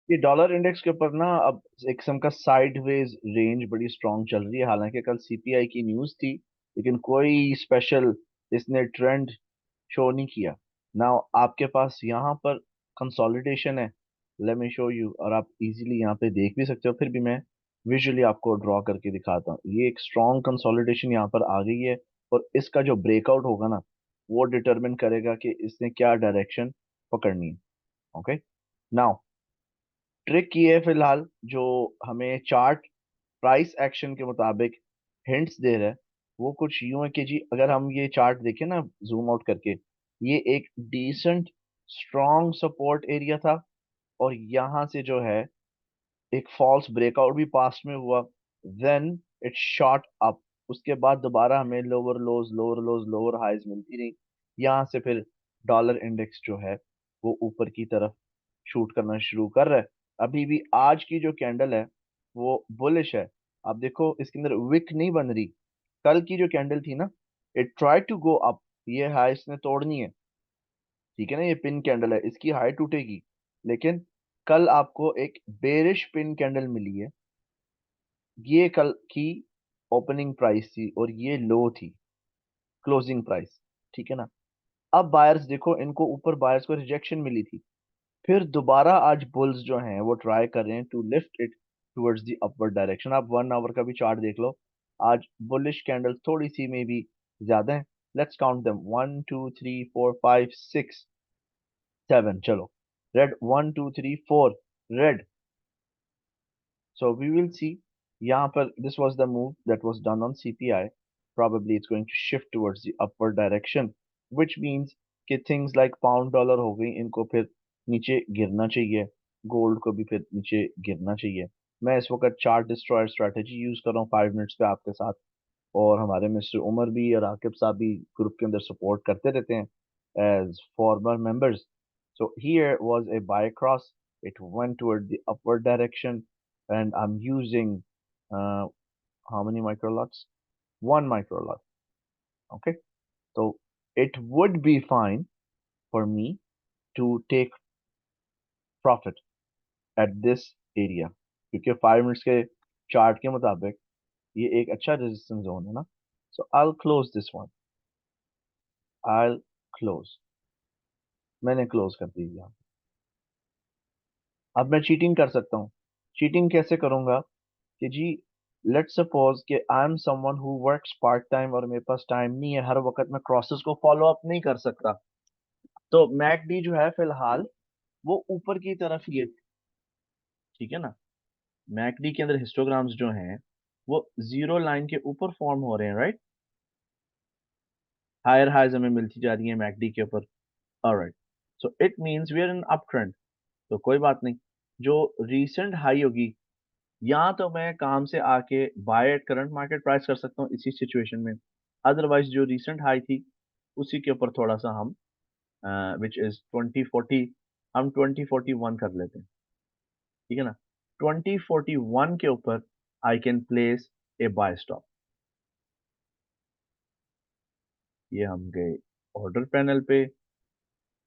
ये dollar index के ऊपर ना अब एक किस्म का साइडवेज रेंज बड़ी स्ट्रांग चल रही है। हालांकि कल सीपीआई की न्यूज़ थी, लेकिन कोई स्पेशल इसने ट्रेंड शो नहीं किया ना। आपके पास यहाँ पर कंसोलिडेशन है, लेट मी शो यू, और आप इजीली यहाँ पे देख भी सकते हो। फिर भी मैं विजुअली आपको ड्रॉ करके दिखाता हूँ। ये एक स्ट्रांग कंसोलिडेशन यहाँ पर आ गई है, और इसका जो ब्रेकआउट होगा ना, वो डिटरमिन करेगा कि इसने क्या डायरेक्शन पकड़नी है। ओके, नाउ ट्रिक ये है फिलहाल जो हमें चार्ट प्राइस एक्शन के मुताबिक हिंट्स दे रहा है, वो कुछ यूं है कि जी अगर हम ये चार्ट देखें ना जूम आउट करके, ये एक डिसेंट स्ट्रॉन्ग सपोर्ट एरिया था, और यहाँ से जो है एक फॉल्स ब्रेकआउट भी पास्ट में हुआ, देन इट शॉट अप। उसके बाद दोबारा हमें लोअर हाइज मिलती रही। यहाँ से फिर डॉलर इंडेक्स जो है वो ऊपर की तरफ शूट करना शुरू कर रहा है। अभी भी आज की जो कैंडल है वो बुलिश है। आप देखो इसके अंदर विक नहीं बन रही। कल की जो कैंडल थी ना, it try to go up, ये हाई इसने तोड़नी है। ठीक है ना, ये पिन कैंडल है, इसकी हाई टूटेगी। लेकिन कल आपको एक बेरिश पिन कैंडल मिली है। ये कल की ओपनिंग प्राइस थी और ये लो थी, क्लोजिंग प्राइस। ठीक है ना। अब बायर्स देखो, इनको ऊपर बायर्स को रिजेक्शन मिली थी, फिर दोबारा आज बुल्स जो हैं वो ट्राई कर रहे हैं to lift it towards the upward direction. आप 1 आवर का भी चार्ट देख लो, आज बुलिश कैंडल थोड़ी सी में भी ज्यादा है। लेट्स काउंट देम, 1 2 3 4 5 6 7, चलो। Red 1 2 3 4, red. So we will see. यहाँ पर this was the move that was done on CPI, probably it's going to shift towards the upward direction, which means कि things like pound dollar हो गई, इनको फिर नीचे गिरना चाहिए। गोल्ड को भी फिर नीचे गिरना चाहिए। मैं इस वक्त चार्ट डिस्ट्रॉयर स्ट्रेटेजी यूज कर रहा हूँ 5 मिनट्स पे आपके साथ, और हमारे मिस्टर उमर भी और आकिब साहब भी ग्रुप के अंदर सपोर्ट करते रहते हैं as former members. So here was a buy cross. It went toward the upward direction, and I'm using uh, how many micro lots? One micro lot. Okay, so it would be fine for me to take profit at this area, क्योंकि 5 minutes के chart के मुताबिक ये एक अच्छा resistance zone है ना। So I'll close this one. I'll close. मैंने क्लोज कर दी यहाँ। अब मैं चीटिंग कर सकता हूँ। चीटिंग कैसे करूंगा कि जी, लेट्स सपोज कि I am someone who works part time और मेरे पास टाइम नहीं है, हर वक्त मैं क्रॉसेस को फॉलो अप नहीं कर सकता। तो मैकडी जो है फिलहाल वो ऊपर की तरफ ही है। ठीक है ना। मैकडी के अंदर हिस्टोग्राम्स जो हैं वो जीरो लाइन के ऊपर फॉर्म हो रहे हैं, राइट। हायर हाइज हमें मिलती जा रही है मैकडी के ऊपर। Alright, so it means we are in up trend. तो कोई बात नहीं, जो रीसेंट हाई होगी, या तो मैं काम से आके by at current market price कर सकता हूँ इसी सिचुएशन में। अदरवाइज जो रीसेंट हाई थी उसी के ऊपर थोड़ा सा हम विच इज 2040, हम 2041 कर लेते हैं। ठीक है ना। 2041 के ऊपर I can place a buy stop. ये हम गए ऑर्डर पैनल पे,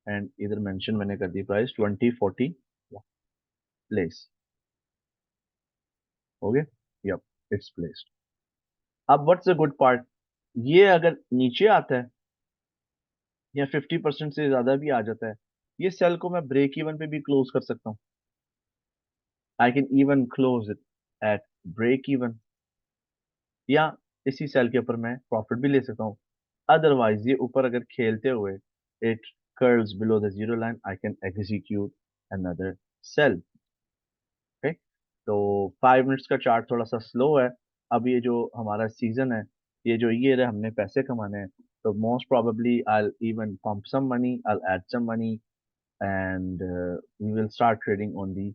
एंड इधर मेंशन मैंने कर दी प्राइस 2040, प्लेस हो गया। Yup, it's placed. अब व्हाट्स द गुड पार्ट, ये अगर नीचे आता है या 50% से ज्यादा भी आ जाता है, ये सेल को मैं ब्रेक इवन पे भी क्लोज कर सकता हूँ। I can even close it at break even, या इसी सेल के ऊपर मैं प्रॉफिट भी ले सकता हूँ। अदरवाइज ये ऊपर अगर खेलते हुए it curls below the zero line, I can execute another sell. Okay, तो 5 मिनट्स का चार्ट थोड़ा सा स्लो है। अब ये जो हमारा सीजन है, ये जो ईयर है, हमने पैसे कमाने हैं। तो most probably I even pump some money, I add some money, and we will start trading on the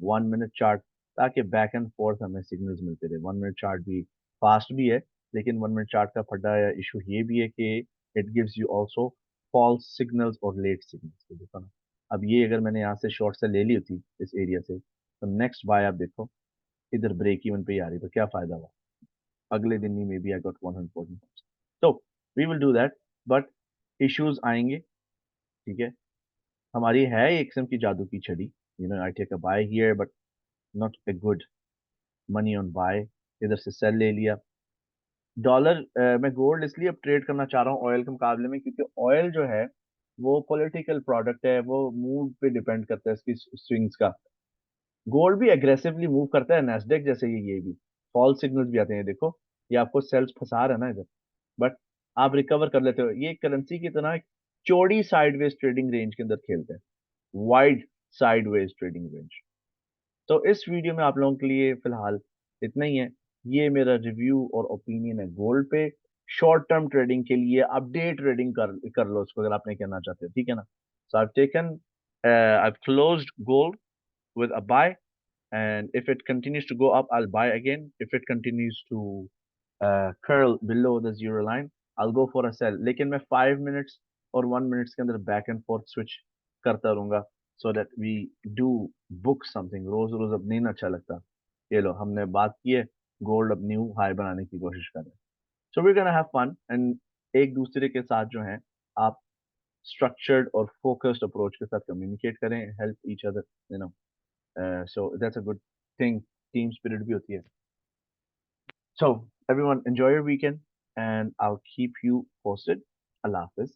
1 minute chart, ताकि बैक एंड फोर्थ हमें सिग्नल्स मिलते रहे। 1 मिनट चार्ट भी फास्ट भी है, लेकिन 1 मिनट चार्ट का फटा या इशू ये भी है कि it gives you also false signals और लेट सिग्नल्स। तो देखो ना, अब ये अगर मैंने यहाँ से शॉर्ट से ले ली होती इस एरिया से, तो नेक्स्ट बाय आप देखो इधर ब्रेक इवन पे ही आ रही, तो क्या फायदा हुआ। अगले दिन ही मे बी आई गॉट 140। तो we will do that, but issues आएंगे। ठीक है, हमारी है एक किस्म की जादू की छड़ी, I take a buy here, but not a good money on buy. इधर से सेल ले लिया. डॉलर मैं गोल्ड इसलिए अब ट्रेड करना चाह रहा हूँ ऑयल के मुकाबले में, क्योंकि ऑयल जो है वो पॉलिटिकल प्रोडक्ट है, वो मूड पे डिपेंड करता है इसकी स्विंग्स का. गोल्ड भी एग्रेसिवली मूव करता है, नेस्डेक जैसे ये भी फॉल सिग्नल्स भी आते हैं, देखो ये आपको सेल्स फंसा रहा है ना इधर, बट आप रिकवर कर लेते हो. ये करेंसी की तरह एक चौड़ी साइडवेज ट्रेडिंग रेंज के अंदर खेलते हैं, वाइड साइडवेज ट्रेडिंग रेंज. तो इस वीडियो में आप लोगों के लिए फिलहाल इतना ही है. ये मेरा रिव्यू और ओपिनियन है गोल्ड पे. शॉर्ट टर्म ट्रेडिंग के लिए आप डे ट्रेडिंग कर लो उसको, अगर आपने कहना चाहते हो, ठीक है ना. So I taken I closed gold with a buy, and if it continues to go up I'll buy again. If it continues to curl below the zero line I'll go for a sell. लेकिन मैं 5 minutes और 1 minutes के अंदर back and forth switch करता रहूंगा, so that we do book something. रोज रोज अब नहीं ना अच्छा लगता. ये लो हमने बात की है, गोल्ड अब न्यू हाई बनाने की कोशिश कर रहे हैं. So we gonna have fun, and एक दूसरे के साथ जो है आप स्ट्रक्चर्ड और फोकस्ड अप्रोच के साथ कम्युनिकेट करें, help each other, you know. So that's a good thing. Team spirit भी होती है. So everyone enjoy your weekend and I'll keep you posted. Allah Hafiz.